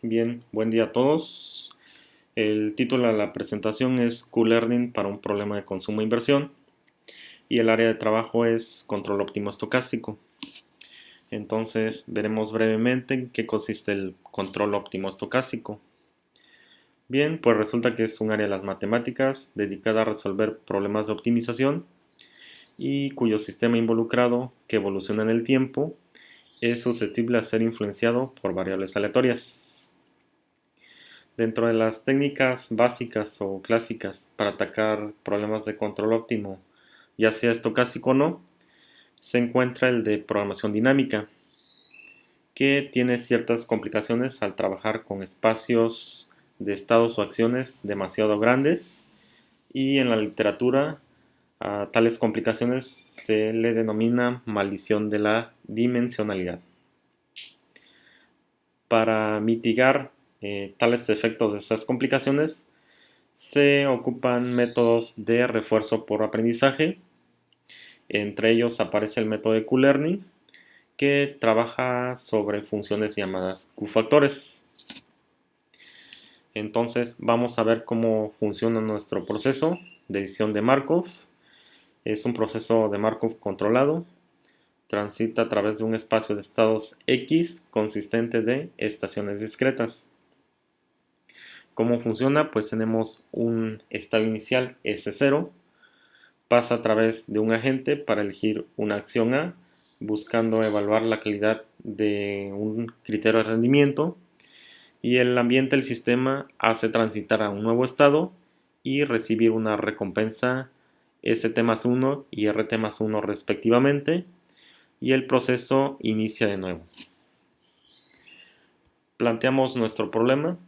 Bien, buen día a todos. El título de la presentación es Q-Learning para un problema de consumo e inversión y el área de trabajo es control óptimo estocástico. Entonces veremos brevemente en qué consiste el control óptimo estocástico. Bien, pues resulta que es un área de las matemáticas dedicada a resolver problemas de optimización y cuyo sistema involucrado, que evoluciona en el tiempo, es susceptible a ser influenciado por variables aleatorias. Dentro de las técnicas básicas o clásicas para atacar problemas de control óptimo, ya sea estocástico o no, se encuentra el de programación dinámica, que tiene ciertas complicaciones al trabajar con espacios de estados o acciones demasiado grandes, y en la literatura a tales complicaciones se le denomina maldición de la dimensionalidad. Para mitigar tales efectos de estas complicaciones, se ocupan métodos de refuerzo por aprendizaje. Entre ellos aparece el método de Q-Learning, que trabaja sobre funciones llamadas Q-factores. Entonces vamos a ver cómo funciona nuestro proceso de edición de Markov. Es un proceso de Markov controlado. Transita a través de un espacio de estados X consistente de estaciones discretas. ¿Cómo funciona? Pues tenemos un estado inicial S0, pasa a través de un agente para elegir una acción A, buscando evaluar la calidad de un criterio de rendimiento, y el ambiente del sistema hace transitar a un nuevo estado y recibir una recompensa ST más 1 y RT más 1 respectivamente, y el proceso inicia de nuevo. Planteamos nuestro problema.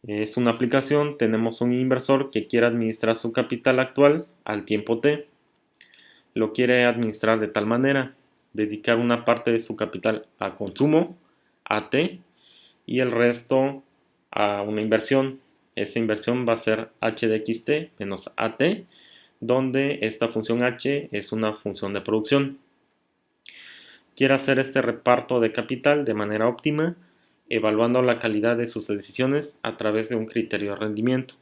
Es una aplicación, tenemos un inversor que quiere administrar su capital actual al tiempo t. Lo quiere administrar de tal manera: dedicar una parte de su capital a consumo, AT, y el resto a una inversión. Esa inversión va a ser h de xt menos AT, donde esta función h es una función de producción. Quiere hacer este reparto de capital de manera óptima, evaluando la calidad de sus decisiones a través de un criterio de rendimiento.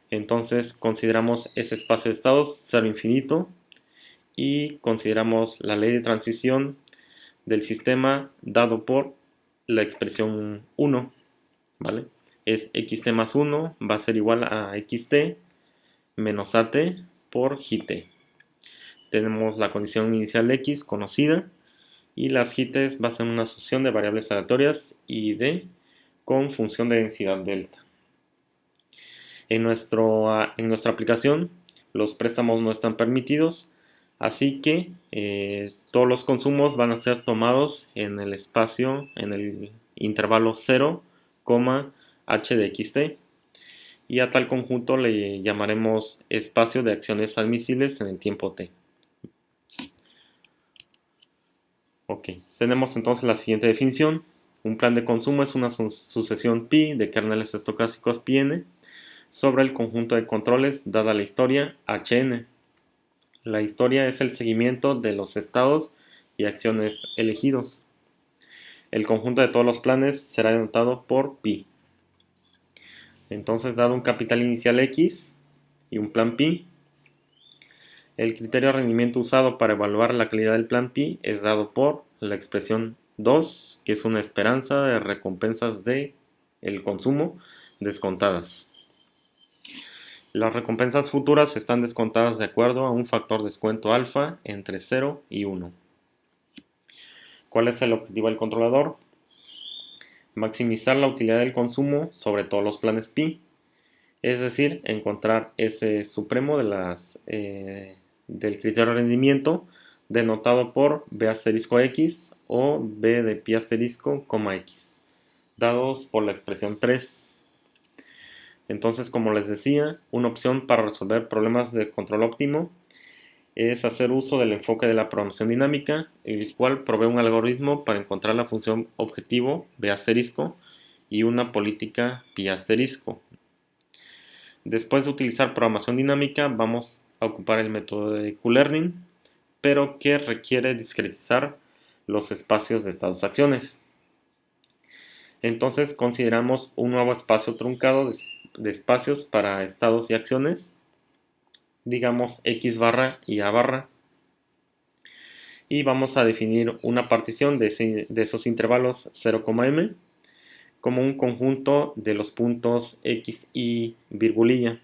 Entonces consideramos ese espacio de estados 0 infinito y consideramos la ley de transición del sistema dado por la expresión 1, ¿vale? Es xt más 1 va a ser igual a xt menos at por gt. Tenemos la condición inicial x conocida y las gt's va a ser una asociación de variables aleatorias y d con función de densidad delta. En nuestra aplicación los préstamos no están permitidos, así que todos los consumos van a ser tomados en el espacio, en el intervalo 0, h de xt, y a tal conjunto le llamaremos espacio de acciones admisibles en el tiempo t. Ok, tenemos entonces la siguiente definición. Un plan de consumo es una sucesión pi de kernels estocásticos πn sobre el conjunto de controles dada la historia Hn. La historia es el seguimiento de los estados y acciones elegidos. El conjunto de todos los planes será denotado por pi. Entonces, dado un capital inicial x y un plan pi, el criterio de rendimiento usado para evaluar la calidad del plan pi es dado por la expresión 2, que es una esperanza de recompensas de el consumo descontadas. Las recompensas futuras están descontadas de acuerdo a un factor de descuento alfa entre 0 y 1. ¿Cuál es el objetivo del controlador? Maximizar la utilidad del consumo sobre todos los planes pi, es decir, encontrar ese supremo del criterio de rendimiento denotado por b asterisco x o b de pi asterisco, x, dados por la expresión 3. Entonces, como les decía, una opción para resolver problemas de control óptimo es hacer uso del enfoque de la programación dinámica, el cual provee un algoritmo para encontrar la función objetivo b asterisco y una política pi asterisco. Después de utilizar programación dinámica, vamos a ocupar el método de Q-Learning, pero que requiere discretizar los espacios de estados acciones. Entonces consideramos un nuevo espacio truncado de espacios para estados y acciones, digamos X barra y A barra, y vamos a definir una partición de esos intervalos 0,m como un conjunto de los puntos X y virgulilla.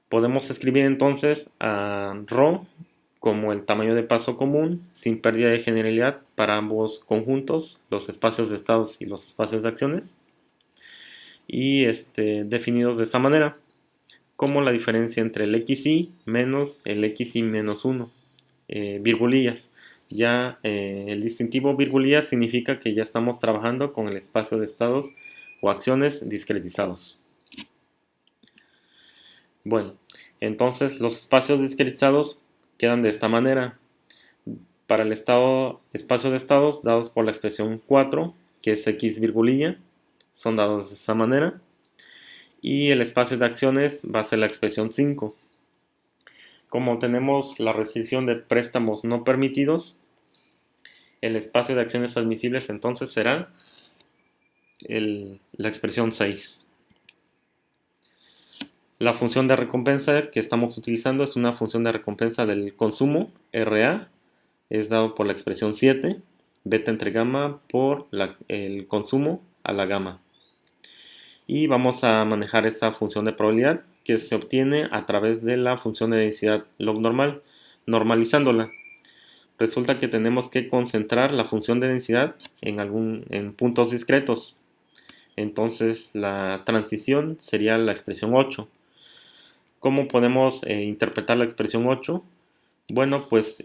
Podemos escribir entonces a ρ como el tamaño de paso común sin pérdida de generalidad para ambos conjuntos, los espacios de estados y los espacios de acciones, y definidos de esa manera, como la diferencia entre el xy menos el xy menos 1, virgulillas. Ya el distintivo virgulillas significa que ya estamos trabajando con el espacio de estados o acciones discretizados. Bueno, entonces los espacios discretizados quedan de esta manera. Para el espacio de estados dados por la expresión 4, que es x virgulilla, son dados de esta manera. Y el espacio de acciones va a ser la expresión 5. Como tenemos la restricción de préstamos no permitidos, el espacio de acciones admisibles entonces será la expresión 6. La función de recompensa que estamos utilizando es una función de recompensa del consumo, RA, es dado por la expresión 7, beta entre gamma por el consumo a la gamma. Y vamos a manejar esa función de probabilidad que se obtiene a través de la función de densidad log normal, normalizándola. Resulta que tenemos que concentrar la función de densidad en puntos discretos. Entonces la transición sería la expresión 8. ¿Cómo podemos interpretar la expresión 8? Bueno, pues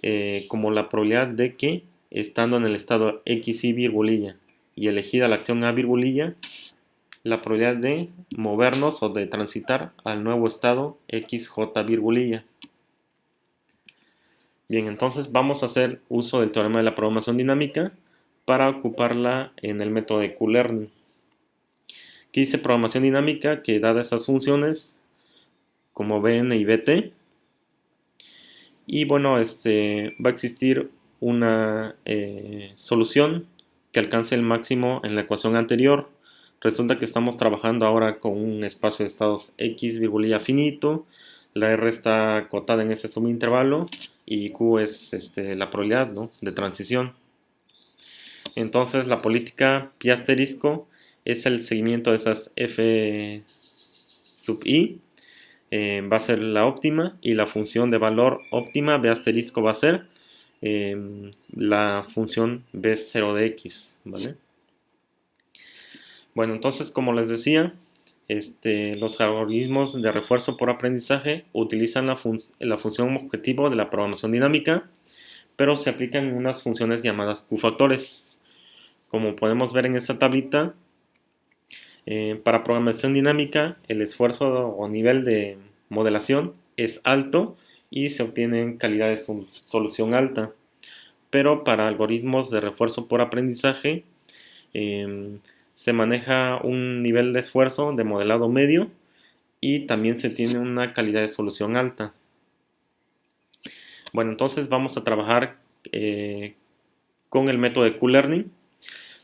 como la probabilidad de que estando en el estado xy virgulilla y elegida la acción a virgulilla, la probabilidad de movernos o de transitar al nuevo estado xj virgulilla. Bien, entonces vamos a hacer uso del teorema de la programación dinámica para ocuparla en el método de Q-Learning. Aquí dice programación dinámica que dadas esas funciones como Bn y Bt, y bueno, va a existir una solución que alcance el máximo en la ecuación anterior. Resulta que estamos trabajando ahora con un espacio de estados x virgulilla finito, la r está acotada en ese subintervalo y q es la probabilidad, ¿no?, de transición. Entonces la política pi asterisco es el seguimiento de esas f sub i, va a ser la óptima, y la función de valor óptima b asterisco va a ser la función b0 de x, ¿vale? Bueno, entonces como les decía, los algoritmos de refuerzo por aprendizaje utilizan la función objetivo de la programación dinámica, pero se aplican unas funciones llamadas Q-factores. Como podemos ver en esta tablita, para programación dinámica el esfuerzo o nivel de modelación es alto y se obtienen calidad de solución alta. Pero para algoritmos de refuerzo por aprendizaje se maneja un nivel de esfuerzo de modelado medio y también se tiene una calidad de solución alta. Bueno, entonces vamos a trabajar con el método de Q-Learning.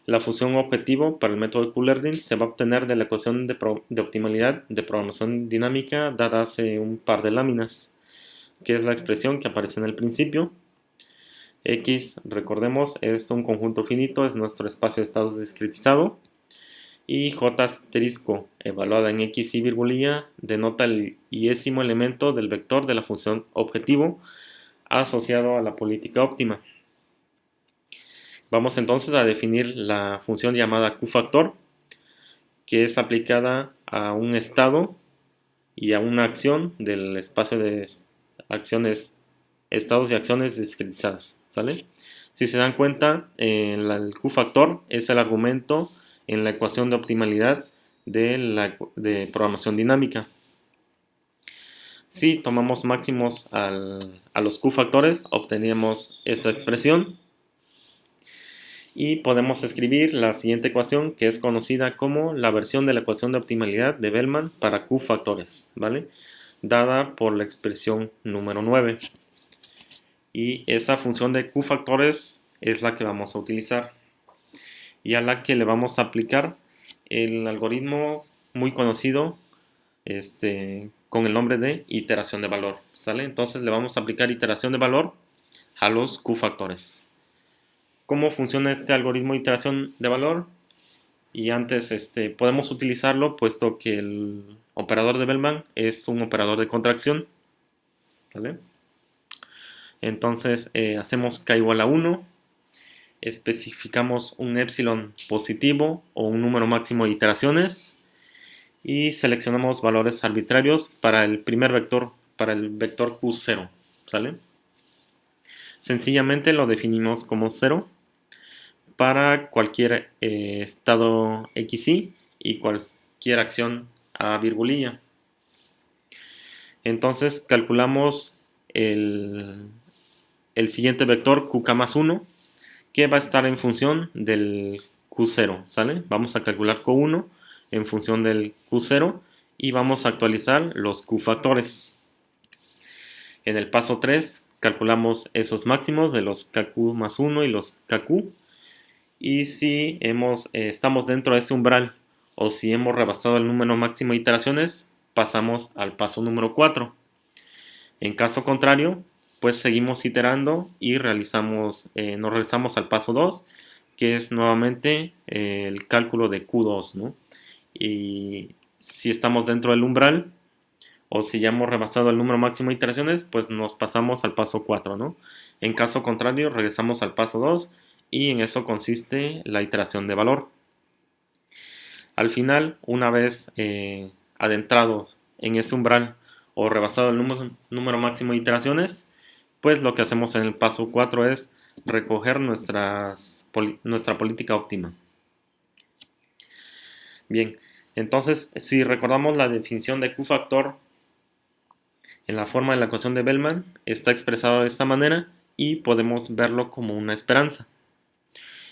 La función objetivo para el método de Q-Learning se va a obtener de la ecuación de optimalidad de programación dinámica dada hace un par de láminas, que es la expresión que aparece en el principio. X, recordemos, es un conjunto finito, es nuestro espacio de estados discretizado. Y J asterisco, evaluada en X y virgulilla, denota el iésimo elemento del vector de la función objetivo asociado a la política óptima. Vamos entonces a definir la función llamada Q-factor, que es aplicada a un estado y a una acción del espacio de acciones, estados y acciones discretizadas, ¿sale? Si se dan cuenta, el Q-factor es el argumento en la ecuación de optimalidad de programación dinámica. Si tomamos máximos a los Q-factores, obtenemos esa expresión. Y podemos escribir la siguiente ecuación, que es conocida como la versión de la ecuación de optimalidad de Bellman para Q factores, ¿vale?, dada por la expresión número 9. Y esa función de Q factores es la que vamos a utilizar. y a la que le vamos a aplicar el algoritmo muy conocido con el nombre de iteración de valor, ¿sale? Entonces le vamos a aplicar iteración de valor a los Q-factores. ¿Cómo funciona este algoritmo de iteración de valor? Y antes podemos utilizarlo puesto que el operador de Bellman es un operador de contracción, ¿sale? Entonces hacemos k igual a 1, especificamos un epsilon positivo o un número máximo de iteraciones y seleccionamos valores arbitrarios para el primer vector, para el vector Q0, ¿sale? Sencillamente lo definimos como 0 para cualquier estado xy y cualquier acción a virgulilla. Entonces calculamos el siguiente vector qk más 1 que va a estar en función del q0, ¿sale? Vamos a calcular q1 en función del q0 y vamos a actualizar los q factores. En el paso 3 calculamos esos máximos de los kq más 1 y los kq, y si estamos dentro de ese umbral o si hemos rebasado el número máximo de iteraciones, pasamos al paso número 4. En caso contrario, pues seguimos iterando y nos regresamos al paso 2, que es nuevamente el cálculo de Q2, ¿no? Y si estamos dentro del umbral o si ya hemos rebasado el número máximo de iteraciones, pues nos pasamos al paso 4, ¿no? En caso contrario, regresamos al paso 2 y en eso consiste la iteración de valor. Al final, una vez adentrados en ese umbral o rebasado el número máximo de iteraciones, pues lo que hacemos en el paso 4 es recoger nuestra política óptima. Bien, entonces si recordamos la definición de Q-factor en la forma de la ecuación de Bellman, está expresado de esta manera y podemos verlo como una esperanza.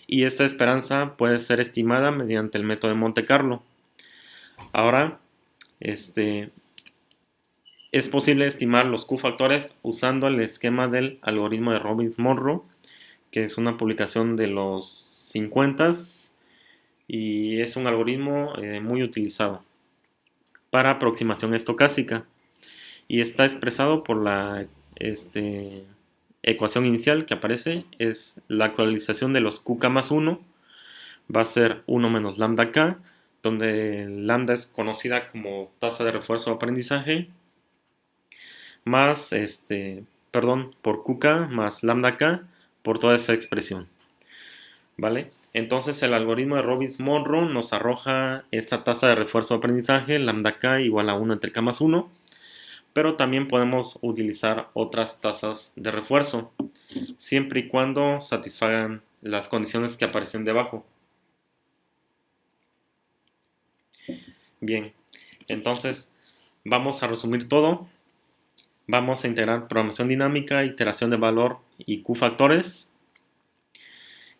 Y esta esperanza puede ser estimada mediante el método de Monte Carlo. Ahora, es posible estimar los Q-factores usando el esquema del algoritmo de Robbins-Monroe, que es una publicación de los 50 y es un algoritmo muy utilizado para aproximación estocástica y está expresado por la ecuación inicial que aparece, es la actualización de los qk más 1, va a ser 1 menos lambda k, donde lambda es conocida como tasa de refuerzo de aprendizaje, más, por qk más lambda k por toda esa expresión, ¿vale? Entonces el algoritmo de Robbins-Monroe nos arroja esa tasa de refuerzo de aprendizaje, lambda k igual a 1 entre k más 1, pero también podemos utilizar otras tasas de refuerzo, siempre y cuando satisfagan las condiciones que aparecen debajo. Bien, entonces vamos a resumir todo. Vamos a integrar programación dinámica, iteración de valor y Q-factores.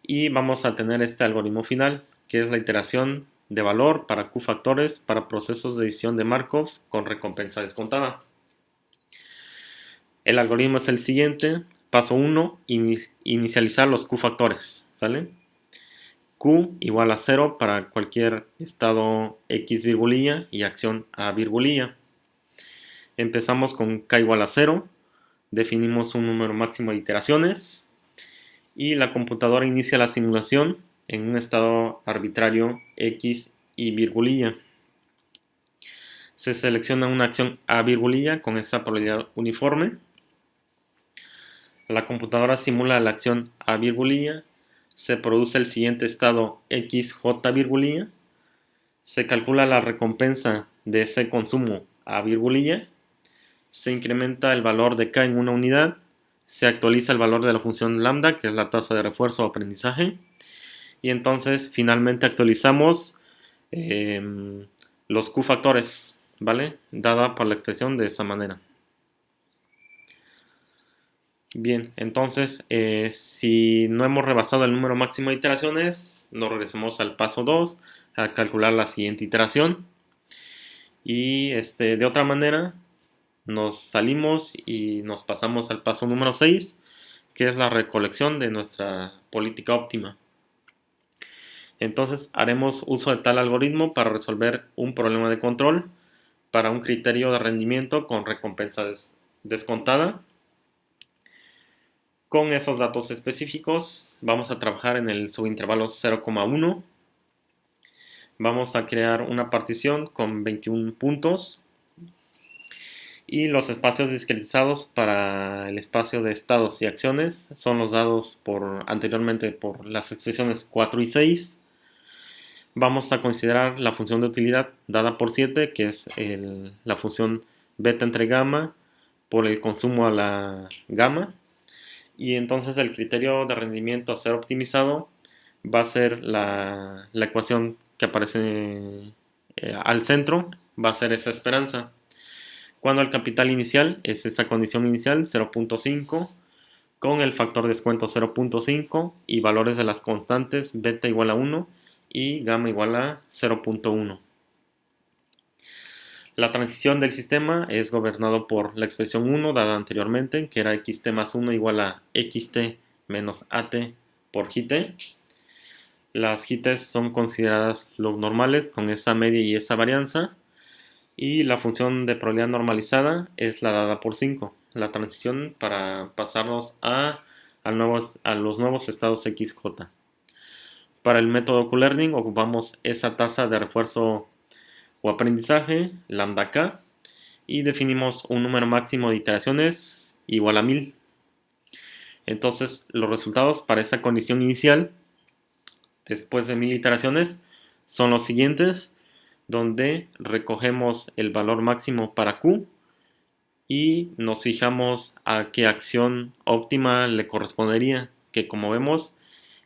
Y vamos a tener este algoritmo final, que es la iteración de valor para Q-factores para procesos de decisión de Markov con recompensa descontada. El algoritmo es el siguiente. Paso 1, inicializar los Q-factores, ¿sale? Q igual a 0 para cualquier estado X virgulilla y acción A virgulilla. Empezamos con K igual a 0, definimos un número máximo de iteraciones y la computadora inicia la simulación en un estado arbitrario X y virgulilla. Se selecciona una acción A virgulilla con esta probabilidad uniforme. La computadora simula la acción A virgulilla, se produce el siguiente estado XJ virgulilla, se calcula la recompensa de ese consumo A virgulilla, se incrementa el valor de K en una unidad, se actualiza el valor de la función lambda, que es la tasa de refuerzo o aprendizaje, y entonces finalmente actualizamos los Q factores, ¿vale? Dada por la expresión de esa manera. Bien, entonces si no hemos rebasado el número máximo de iteraciones, nos regresamos al paso 2 a calcular la siguiente iteración. Y de otra manera, nos salimos y nos pasamos al paso número 6, que es la recolección de nuestra política óptima. Entonces haremos uso de tal algoritmo para resolver un problema de control para un criterio de rendimiento con recompensa descontada. Con esos datos específicos vamos a trabajar en el subintervalo 0,1. Vamos a crear una partición con 21 puntos y los espacios discretizados para el espacio de estados y acciones son los dados anteriormente por las expresiones 4 y 6. Vamos a considerar la función de utilidad dada por 7, que es la función beta entre gamma por el consumo a la gamma. Y entonces el criterio de rendimiento a ser optimizado va a ser la ecuación que aparece al centro, va a ser esa esperanza. Cuando el capital inicial es esa condición inicial 0.5 con el factor de descuento 0.5 y valores de las constantes beta igual a 1 y gamma igual a 0.1. La transición del sistema es gobernado por la expresión 1 dada anteriormente, que era xt más 1 igual a xt menos at por gt. Las gts son consideradas log normales con esa media y esa varianza. Y la función de probabilidad normalizada es la dada por 5. La transición para pasarnos a los nuevos estados XJ. Para el método Q-Learning ocupamos esa tasa de refuerzo o aprendizaje, lambda k, y definimos un número máximo de iteraciones igual a 1000. Entonces los resultados para esa condición inicial, después de 1000 iteraciones, son los siguientes, donde recogemos el valor máximo para Q y nos fijamos a qué acción óptima le correspondería, que como vemos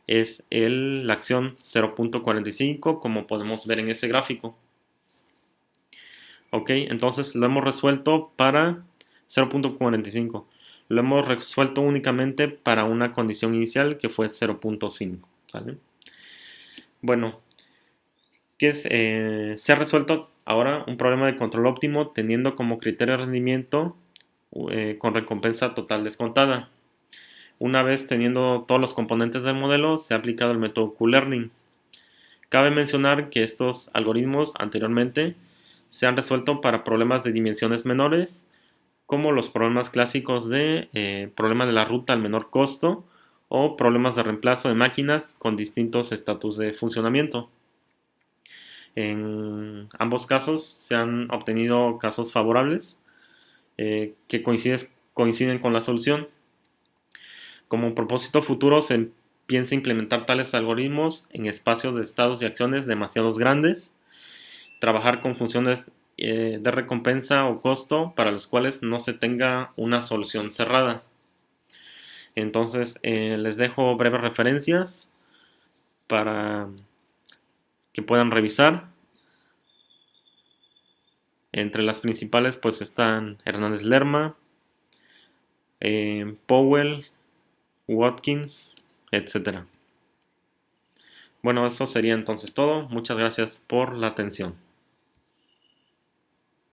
es la acción 0.45, como podemos ver en ese gráfico. Ok, entonces lo hemos resuelto para 0.45. Lo hemos resuelto únicamente para una condición inicial que fue 0.5. ¿Sale? Bueno, se ha resuelto ahora un problema de control óptimo teniendo como criterio de rendimiento con recompensa total descontada. Una vez teniendo todos los componentes del modelo, se ha aplicado el método Q-Learning. Cabe mencionar que estos algoritmos anteriormente se han resuelto para problemas de dimensiones menores, como los problemas clásicos de problema de la ruta al menor costo o problemas de reemplazo de máquinas con distintos estatus de funcionamiento. En ambos casos se han obtenido casos favorables que coinciden con la solución. Como propósito futuro se piensa implementar tales algoritmos en espacios de estados y acciones demasiado grandes, trabajar con funciones de recompensa o costo para los cuales no se tenga una solución cerrada. Entonces les dejo breves referencias para que puedan revisar. Entre las principales pues están Hernández Lerma, Powell, Watkins, etc. Bueno, eso sería entonces todo. Muchas gracias por la atención.